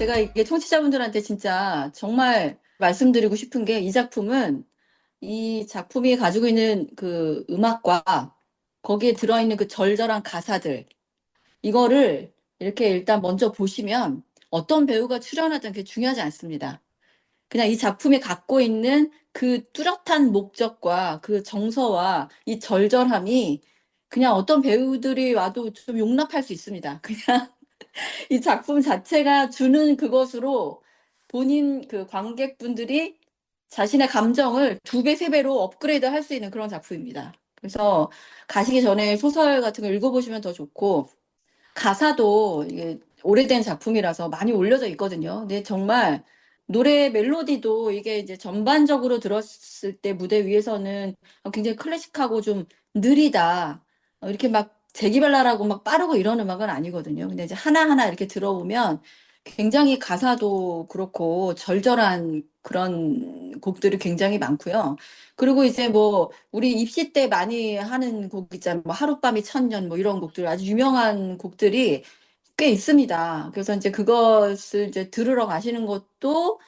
제가 이게 청취자분들한테 진짜 정말 말씀드리고 싶은 게 이 작품은 이 작품이 가지고 있는 그 음악과 거기에 들어있는 그 절절한 가사들, 이거를 이렇게 일단 먼저 보시면 어떤 배우가 출연하든 그게 중요하지 않습니다. 그냥 이 작품이 갖고 있는 그 뚜렷한 목적과 그 정서와 이 절절함이 그냥 어떤 배우들이 와도 좀 용납할 수 있습니다. 그냥 이 작품 자체가 주는 그것으로 본인 그 관객분들이 자신의 감정을 두 배, 세 배로 업그레이드 할 수 있는 그런 작품입니다. 그래서 가시기 전에 소설 같은 거 읽어보시면 더 좋고, 가사도 이게 오래된 작품이라서 많이 올려져 있거든요. 근데 정말 노래 멜로디도 이게 이제 전반적으로 들었을 때 무대 위에서는 굉장히 클래식하고 좀 느리다. 이렇게 막 재기발랄하고 막 빠르고 이런 음악은 아니거든요. 근데 이제 하나하나 이렇게 들어보면 굉장히 가사도 그렇고 절절한 그런 곡들이 굉장히 많고요. 그리고 이제 뭐 우리 입시 때 많이 하는 곡 있잖아요. 뭐 하룻밤이 천년 뭐 이런 곡들 아주 유명한 곡들이 꽤 있습니다. 그래서 이제 그것을 이제 들으러 가시는 것도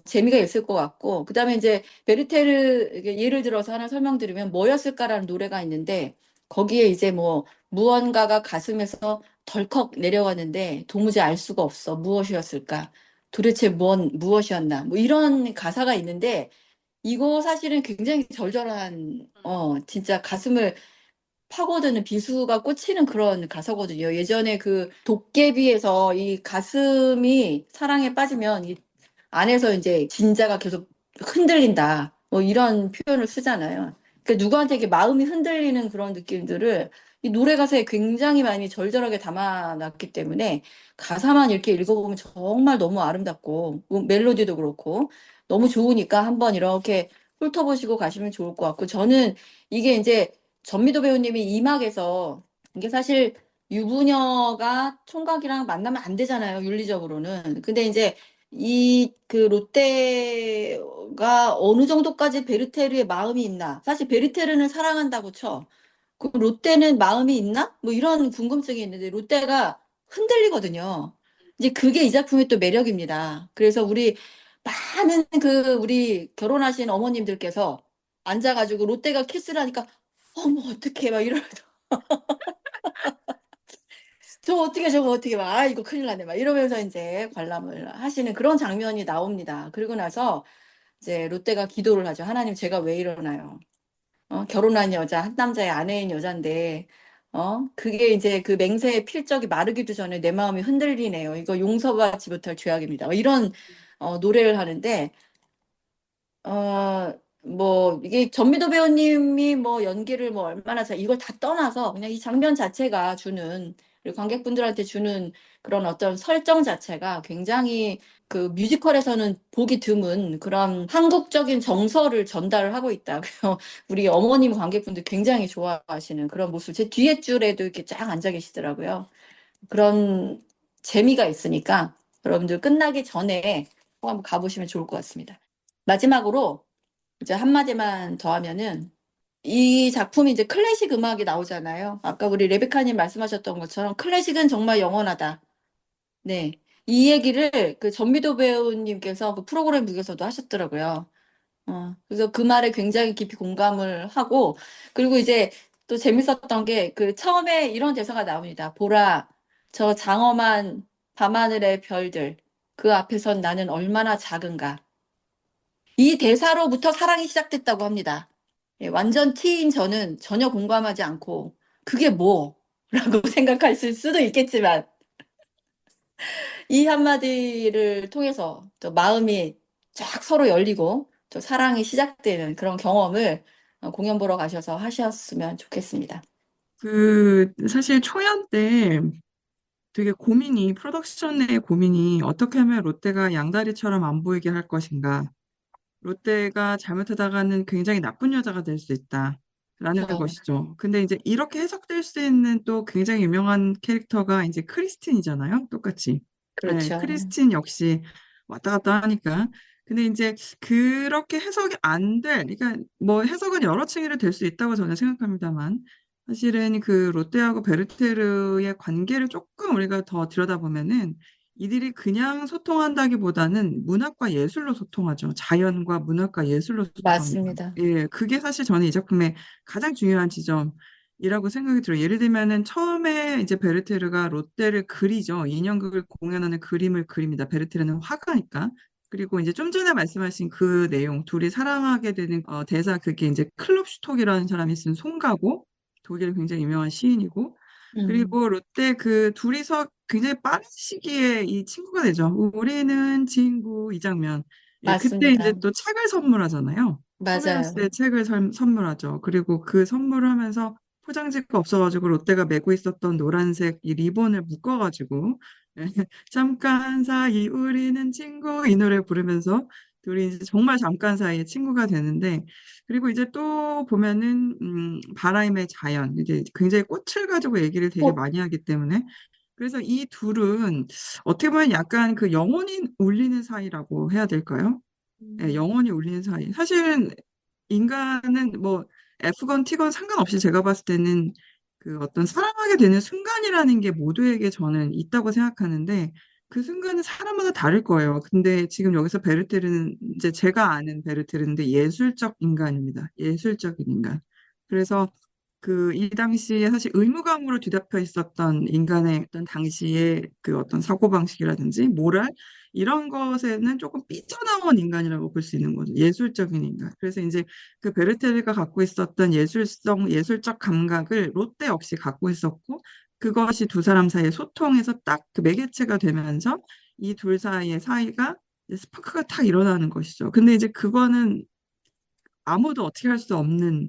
재미가 있을 것 같고 그다음에 이제 베르테르 이게 예를 들어서 하나 설명드리면 뭐였을까라는 노래가 있는데 거기에 이제 뭐 무언가가 가슴에서 덜컥 내려가는데 도무지 알 수가 없어 무엇이었을까 도대체 무엇이었나 뭐 이런 가사가 있는데 이거 사실은 굉장히 절절한, 진짜 가슴을 파고드는 비수가 꽂히는 그런 가사거든요. 예전에 그 도깨비에서 이 가슴이 사랑에 빠지면 이 안에서 이제 진자가 계속 흔들린다. 뭐 이런 표현을 쓰잖아요. 그러니까 누구한테 이렇게 마음이 흔들리는 그런 느낌들을 이 노래 가사에 굉장히 많이 절절하게 담아놨기 때문에 가사만 이렇게 읽어보면 정말 너무 아름답고 멜로디도 그렇고 너무 좋으니까 한번 이렇게 훑어보시고 가시면 좋을 것 같고 저는 이게 이제 전미도 배우님이 이막에서 이게 사실 유부녀가 총각이랑 만나면 안 되잖아요, 윤리적으로는. 근데 이제 이 그 롯데가 어느 정도까지 베르테르의 마음이 있나? 사실 베르테르는 사랑한다고 쳐. 그럼 롯데는 마음이 있나? 뭐 이런 궁금증이 있는데 롯데가 흔들리거든요. 이제 그게 이 작품의 또 매력입니다. 그래서 우리 많은 그 우리 결혼하신 어머님들께서 앉아가지고 롯데가 키스를 하니까 어머 어떡해 막 이러면서 저거 어떻게 막 아 이거 큰일 나네 막 이러면서 이제 관람을 하시는 그런 장면이 나옵니다. 그리고 나서 이제 롯데가 기도를 하죠. 하나님 제가 왜 이러나요? 결혼한 여자, 한 남자의 아내인 여잔데, 그게 이제 그 맹세의 필적이 마르기도 전에 내 마음이 흔들리네요. 이거 용서받지 못할 죄악입니다. 뭐 이런, 노래를 하는데, 뭐, 이게 전미도 배우님이 뭐 연기를 뭐 얼마나 잘, 이걸 다 떠나서 그냥 이 장면 자체가 주는, 그리고 관객분들한테 주는 그런 어떤 설정 자체가 굉장히 그 뮤지컬에서는 보기 드문 그런 한국적인 정서를 전달을 하고 있다. 그래서 우리 어머님 관객분들 굉장히 좋아하시는 그런 모습. 제 뒤에 줄에도 이렇게 쫙 앉아 계시더라고요. 그런 재미가 있으니까 여러분들 끝나기 전에 꼭 한번 가보시면 좋을 것 같습니다. 마지막으로 이제 한마디만 더 하면은 이 작품이 이제 클래식 음악이 나오잖아요. 아까 우리 레베카님 말씀하셨던 것처럼 클래식은 정말 영원하다. 네. 이 얘기를 그 전미도 배우님께서 그 프로그램국에서도 하셨더라고요. 그래서 그 말에 굉장히 깊이 공감을 하고, 그리고 이제 또 재밌었던 게 그 처음에 이런 대사가 나옵니다. 보라, 저 장엄한 밤하늘의 별들, 그 앞에선 나는 얼마나 작은가. 이 대사로부터 사랑이 시작됐다고 합니다. 예, 완전 T인 저는 전혀 공감하지 않고, 그게 뭐? 라고 생각할 수도 있겠지만, 이 한마디를 통해서 또 마음이 쫙 서로 열리고 또 사랑이 시작되는 그런 경험을 공연 보러 가셔서 하셨으면 좋겠습니다. 사실 초연 때 되게 프로덕션 내 고민이 어떻게 하면 롯데가 양다리처럼 안 보이게 할 것인가. 롯데가 잘못하다가는 굉장히 나쁜 여자가 될 수 있다. 라는 그렇죠. 것이죠. 근데 이제 이렇게 해석될 수 있는 또 굉장히 유명한 캐릭터가 이제 크리스틴이잖아요. 똑같이. 네, 그렇죠. 크리스틴 역시 왔다 갔다 하니까. 근데 이제 그렇게 해석이 안 될, 그러니까 뭐 해석은 여러 층으로 될 수 있다고 저는 생각합니다만, 사실은 그 롯데하고 베르테르의 관계를 조금 우리가 더 들여다보면은 이들이 그냥 소통한다기보다는 문학과 예술로 소통하죠. 자연과 문학과 예술로 소통합니다. 맞습니다. 예, 그게 사실 저는 이 작품의 가장 중요한 지점이라고 생각이 들어요. 예를 들면은 처음에 이제 베르테르가 롯데를 그리죠. 인형극을 공연하는 그림을 그립니다. 베르테르는 화가니까. 그리고 이제 좀 전에 말씀하신 그 내용, 둘이 사랑하게 되는 대사, 그게 이제 클롭 슈톡이라는 사람이 쓴 송가고, 독일 굉장히 유명한 시인이고, 음, 그리고 롯데 그 둘이서 굉장히 빠른 시기에 이 친구가 되죠. 우리는 친구 이 장면. 예, 그때 이제 맞습니다. 또 책을 선물하잖아요. 맞아요. 포메로스의 책을 선물하죠. 그리고 그 선물을 하면서 포장지가 없어가지고 롯데가 메고 있었던 노란색 이 리본을 묶어가지고 예, 잠깐 사이 우리는 친구 이 노래 부르면서 둘이 이제 정말 잠깐 사이에 친구가 되는데 그리고 이제 또 보면은 바람의 자연 이제 굉장히 꽃을 가지고 얘기를 되게 어, 많이 하기 때문에 그래서 이 둘은 어떻게 보면 약간 그 영혼이 울리는 사이라고 해야 될까요? 예, 음, 영혼이 울리는 사이. 사실은 인간은 뭐 F건 T건 상관없이 제가 봤을 때는 그 어떤 사랑하게 되는 순간이라는 게 모두에게 저는 있다고 생각하는데 그 순간은 사람마다 다를 거예요. 근데 지금 여기서 베르테르는 이제 제가 아는 베르테르인데 예술적 인간입니다. 예술적인 인간. 그래서 그 이 당시에 사실 의무감으로 뒤덮여 있었던 인간의 어떤 당시의 그 어떤 사고방식이라든지 모랄 이런 것에는 조금 삐져나온 인간이라고 볼 수 있는 거죠. 예술적인 인간. 그래서 이제 그 베르테르가 갖고 있었던 예술적 감각을 롯데 역시 갖고 있었고, 그것이 두 사람 사이의 소통에서 딱 그 매개체가 되면서 이 둘 사이의 사이가 이제 스파크가 탁 일어나는 것이죠. 근데 이제 그거는 아무도 어떻게 할 수 없는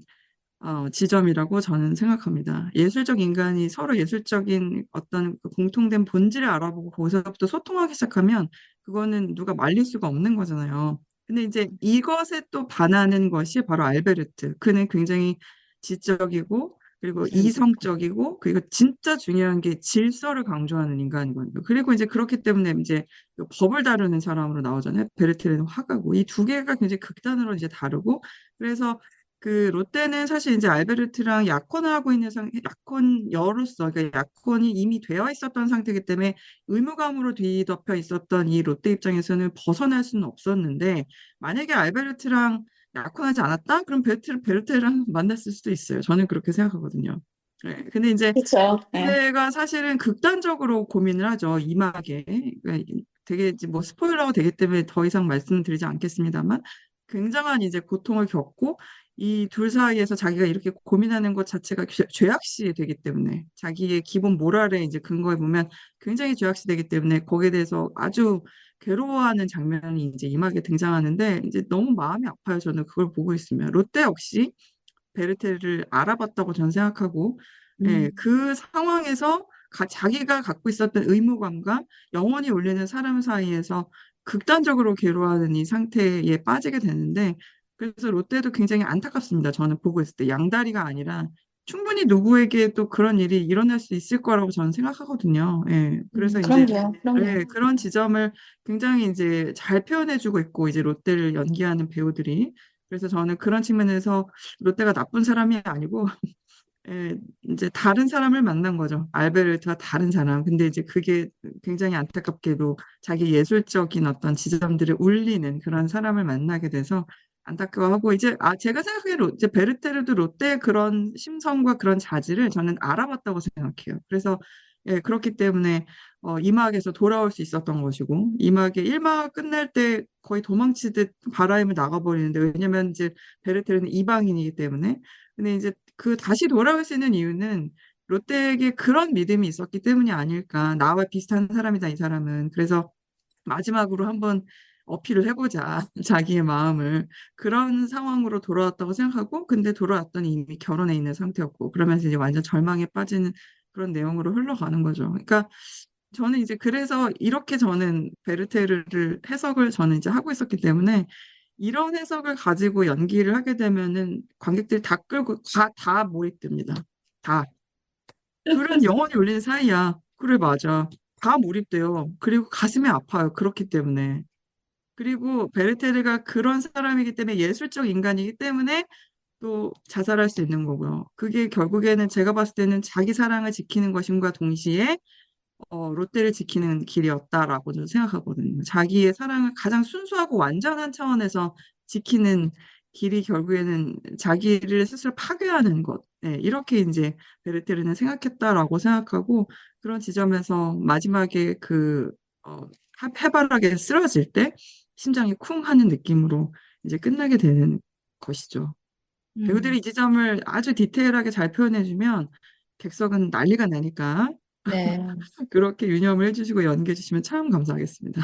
지점이라고 저는 생각합니다. 예술적 인간이 서로 예술적인 어떤 그 공통된 본질을 알아보고 거기서부터 소통하기 시작하면 그거는 누가 말릴 수가 없는 거잖아요. 근데 이제 이것에 또 반하는 것이 바로 알베르트. 그는 굉장히 지적이고 그리고 이성적이고 그리고 진짜 중요한 게 질서를 강조하는 인간이거든요. 그리고 이제 그렇기 때문에 이제 그 법을 다루는 사람으로 나오잖아요. 베르테르는 화가고 이 두 개가 굉장히 극단으로 이제 다르고 그래서 그 롯데는 사실 이제 알베르트랑 약혼을 하고 있는 약혼녀로서 그러니까 약혼이 이미 되어 있었던 상태이기 때문에 의무감으로 뒤덮여 있었던 이 롯데 입장에서는 벗어날 수는 없었는데 만약에 알베르트랑 약혼하지 않았다? 그럼 베르테랑 만났을 수도 있어요. 저는 그렇게 생각하거든요. 네, 근데 이제 그렇죠. 예. 롯데가 사실은 극단적으로 고민을 하죠. 이막에. 그러니까 되게 이제 뭐 스포일러가 되기 때문에 더 이상 말씀드리지 않겠습니다만 굉장한 이제 고통을 겪고 이 둘 사이에서 자기가 이렇게 고민하는 것 자체가 죄악시 되기 때문에 자기의 기본 모랄에 이제 근거해 보면 굉장히 죄악시 되기 때문에 거기에 대해서 아주 괴로워하는 장면이 이제 임하게 등장하는데 이제 너무 마음이 아파요. 저는 그걸 보고 있으면 롯데 역시 베르테를 알아봤다고 저는 생각하고 예, 음, 그 상황에서 자기가 갖고 있었던 의무감과 영원히 울리는 사람 사이에서 극단적으로 괴로워하는 이 상태에 빠지게 되는데 그래서 롯데도 굉장히 안타깝습니다. 저는 보고 있을 때 양다리가 아니라 충분히 누구에게도 그런 일이 일어날 수 있을 거라고 저는 생각하거든요. 예, 그래서 이제 그럼요. 그럼요. 예, 그런 지점을 굉장히 이제 잘 표현해주고 있고 이제 롯데를 연기하는 배우들이 그래서 저는 그런 측면에서 롯데가 나쁜 사람이 아니고 예, 이제 다른 사람을 만난 거죠. 알베르트와 다른 사람. 근데 이제 그게 굉장히 안타깝게도 자기 예술적인 어떤 지점들을 울리는 그런 사람을 만나게 돼서 안타까워하고 이제 제가 생각하기에 이제 베르테르도 롯데의 그런 심성과 그런 자질을 저는 알아봤다고 생각해요. 그래서 예, 그렇기 때문에 2막에서 돌아올 수 있었던 것이고 2막에 1막 끝날 때 거의 도망치듯 바라임을 나가버리는데 왜냐면 이제 베르테르는 이방인이기 때문에 근데 이제 그 다시 돌아올 수 있는 이유는 롯데에게 그런 믿음이 있었기 때문이 아닐까. 나와 비슷한 사람이다, 이 사람은. 그래서 마지막으로 한번 어필을 해보자. 자기의 마음을. 그런 상황으로 돌아왔다고 생각하고, 근데 돌아왔더니 이미 결혼해 있는 상태였고, 그러면서 이제 완전 절망에 빠지는 그런 내용으로 흘러가는 거죠. 그러니까 저는 이제 그래서 이렇게 저는 베르테르를 해석을 저는 이제 하고 있었기 때문에 이런 해석을 가지고 연기를 하게 되면은 관객들이 다 끌고 다 몰입됩니다. 다. 둘은 영원히 울리는 사이야. 그래, 맞아. 다 몰입돼요. 그리고 가슴이 아파요. 그렇기 때문에. 그리고 베르테르가 그런 사람이기 때문에 예술적 인간이기 때문에 또 자살할 수 있는 거고요. 그게 결국에는 제가 봤을 때는 자기 사랑을 지키는 것임과 동시에 롯데를 지키는 길이었다라고 저는 생각하거든요. 자기의 사랑을 가장 순수하고 완전한 차원에서 지키는 길이 결국에는 자기를 스스로 파괴하는 것. 네, 이렇게 이제 베르테르는 생각했다라고 생각하고 그런 지점에서 마지막에 어, 해바라기에 쓰러질 때 심장이 쿵 하는 느낌으로 이제 끝나게 되는 것이죠. 배우들이 음. 이 지점을 아주 디테일하게 잘 표현해주면 객석은 난리가 나니까 네. 그렇게 유념을 해주시고 연기해 주시면 참 감사하겠습니다.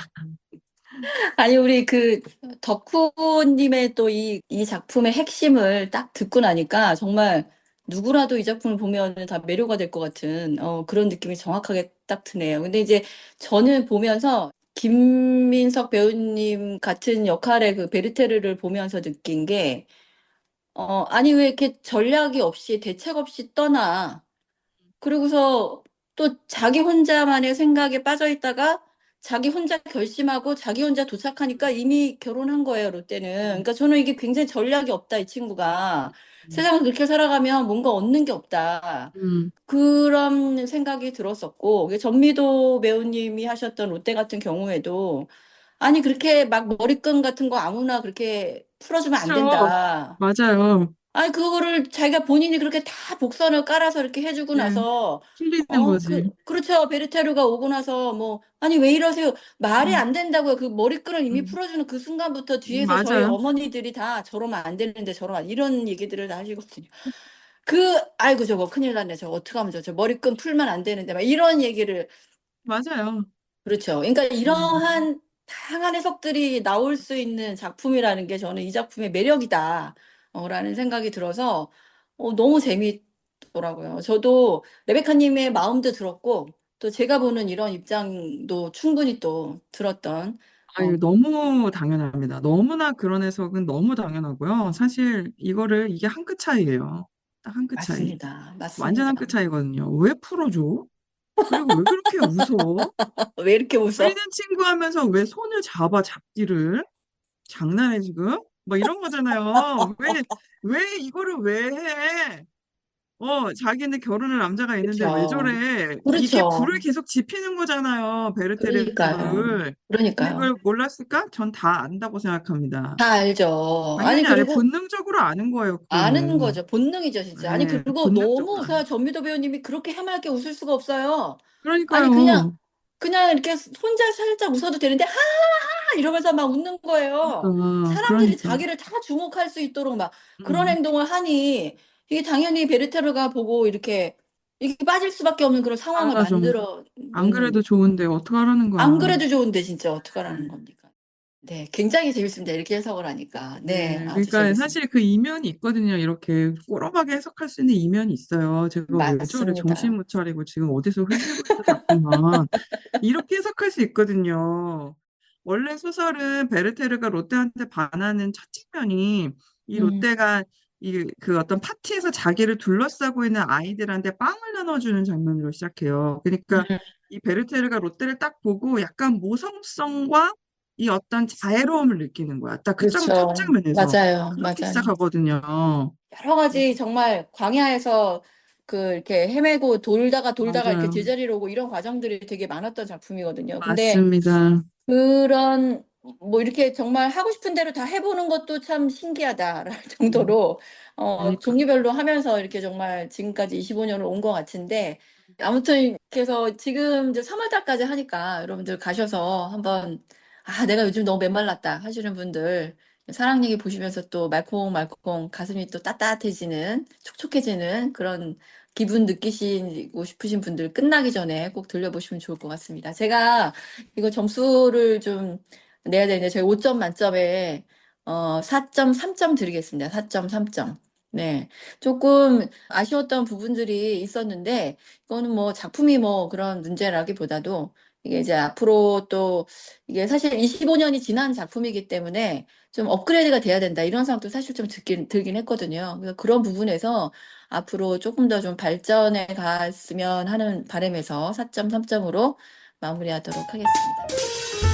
아니, 우리 그 덕후님의 또 이 작품의 핵심을 딱 듣고 나니까 정말 누구라도 이 작품을 보면 다 매료가 될 것 같은 그런 느낌이 정확하게 딱 드네요. 근데 이제 저는 보면서 김민석 배우님 같은 역할의 그 베르테르를 보면서 느낀 게, 아니, 왜 이렇게 전략이 없이 대책 없이 떠나? 그러고서 또 자기 혼자만의 생각에 빠져 있다가 자기 혼자 결심하고 자기 혼자 도착하니까 이미 결혼한 거예요, 롯데는. 음, 그러니까 저는 이게 굉장히 전략이 없다, 이 친구가. 음, 세상을 그렇게 살아가면 뭔가 얻는 게 없다. 음, 그런 생각이 들었었고, 전미도 배우님이 하셨던 롯데 같은 경우에도, 아니, 그렇게 막 머리끈 같은 거 아무나 그렇게 풀어주면 안 그렇죠. 된다. 맞아요. 아니, 그거를 자기가 본인이 그렇게 다 복선을 깔아서 이렇게 해주고 네, 나서, 틀리는 거지. 그렇죠. 베르테르가 오고 나서 뭐, 아니, 왜 이러세요? 말이 음, 안 된다고요. 그 머리끈을 이미 음, 풀어주는 그 순간부터 뒤에서 저희 맞아요. 어머니들이 다 저러면 안 되는데 이런 얘기들을 다 하시거든요. 아이고, 저거 큰일 났네. 저거 어떡하면 저 머리끈 풀면 안 되는데, 막 이런 얘기를 맞아요. 그렇죠. 그러니까 음, 이러한 다양한 해석들이 나올 수 있는 작품이라는 게 저는 이 작품의 매력이다, 라는 생각이 들어서 너무 재미있더라고요. 저도 레베카님의 마음도 들었고, 또 제가 보는 이런 입장도 충분히 또 들었던, 어, 아유, 너무 당연합니다. 너무나 그런 해석은 너무 당연하고요. 사실 이게 한 끗 차이예요. 딱 한 끗 차이. 맞습니다. 완전 한 맞습니다. 끗 차이거든요. 왜 풀어줘? 그리고 왜 그렇게 웃어? 왜 이렇게 우리는 웃어? 친구 하면서 왜 손을 잡아 잡기를? 장난해 지금? 뭐 이런 거잖아요. 왜 이거를 왜 해? 자기는 결혼할 남자가 있는데 왜 그렇죠. 저래? 이게 불을 그렇죠. 계속 지피는 거잖아요. 베르테르의 그러니까요. 불을. 근데 그러니까요. 그걸 몰랐을까? 전 다 안다고 생각합니다. 다 알죠. 아니, 당연히 알아요. 그리고 본능적으로 아는 거예요, 아는 그거는. 거죠. 본능이죠, 진짜. 아니, 네, 그리고 너무 본능적으로 아는. 전미도 배우님이 그렇게 해맑게 웃을 수가 없어요. 아니, 그러니까요. 그냥 이렇게 혼자 살짝 웃어도 되는데, 이러면서 막 웃는 거예요. 사람들이 그러니까. 자기를 다 주목할 수 있도록 막 그런 음, 행동을 하니, 이게 당연히 베르테르가 보고 이렇게 빠질 수밖에 없는 그런 상황을 당연하죠. 만들어 안 놓는, 그래도 좋은데 어떡하라는 안 거야. 그래도 좋은데 진짜 어떡하라는 네. 겁니까? 네, 굉장히 재밌습니다. 이렇게 해석을 하니까. 네, 네, 아주 그러니까 재밌습니다. 사실 그 이면이 있거든요. 이렇게 꼬라박게 해석할 수 있는 이면이 있어요. 제가 왜 저래 정신 맞습니다. 못 차리고 지금 어디서 흘리고 있어 자꾸만 이렇게 해석할 수 있거든요. 원래 소설은 베르테르가 롯데한테 반하는 첫 장면이 이 음. 롯데가 그 어떤 파티에서 자기를 둘러싸고 있는 아이들한테 빵을 나눠주는 장면으로 시작해요. 그러니까 음. 이 베르테르가 롯데를 딱 보고 약간 모성성과 이 어떤 자애로움을 느끼는 거야. 딱 첫 그렇죠. 장면에서 맞아요. 그렇게 맞아요. 시작하거든요. 여러 가지 정말 광야에서 이렇게 헤매고 돌다가 이렇게 맞아요. 제자리로 오고 이런 과정들이 되게 많았던 작품이거든요. 근데 맞습니다. 그런 뭐 이렇게 정말 하고 싶은 대로 다 해보는 것도 참 신기하다라는 음, 정도로 그러니까. 종류별로 하면서 이렇게 정말 지금까지 25년을 온 것 같은데 아무튼 그래서 지금 이제 3월 달까지 하니까 여러분들 가셔서 한번 내가 요즘 너무 메말랐다 하시는 분들 사랑 얘기 보시면서 또 말콩말콩 가슴이 또 따뜻해지는 촉촉해지는 그런 기분 느끼시고 싶으신 분들 끝나기 전에 꼭 들려보시면 좋을 것 같습니다. 제가 이거 점수를 좀 내야 되는데 저희 5점 만점에 4.3점 드리겠습니다. 4.3점. 네. 조금 아쉬웠던 부분들이 있었는데 이거는 뭐 작품이 뭐 그런 문제라기보다도 이게 이제 앞으로 또 이게 사실 25년이 지난 작품이기 때문에 좀 업그레이드가 돼야 된다 이런 생각도 사실 좀 들긴 했거든요. 그래서 그런 부분에서 앞으로 조금 더 좀 발전해 갔으면 하는 바람에서 4.3점으로 마무리하도록 하겠습니다.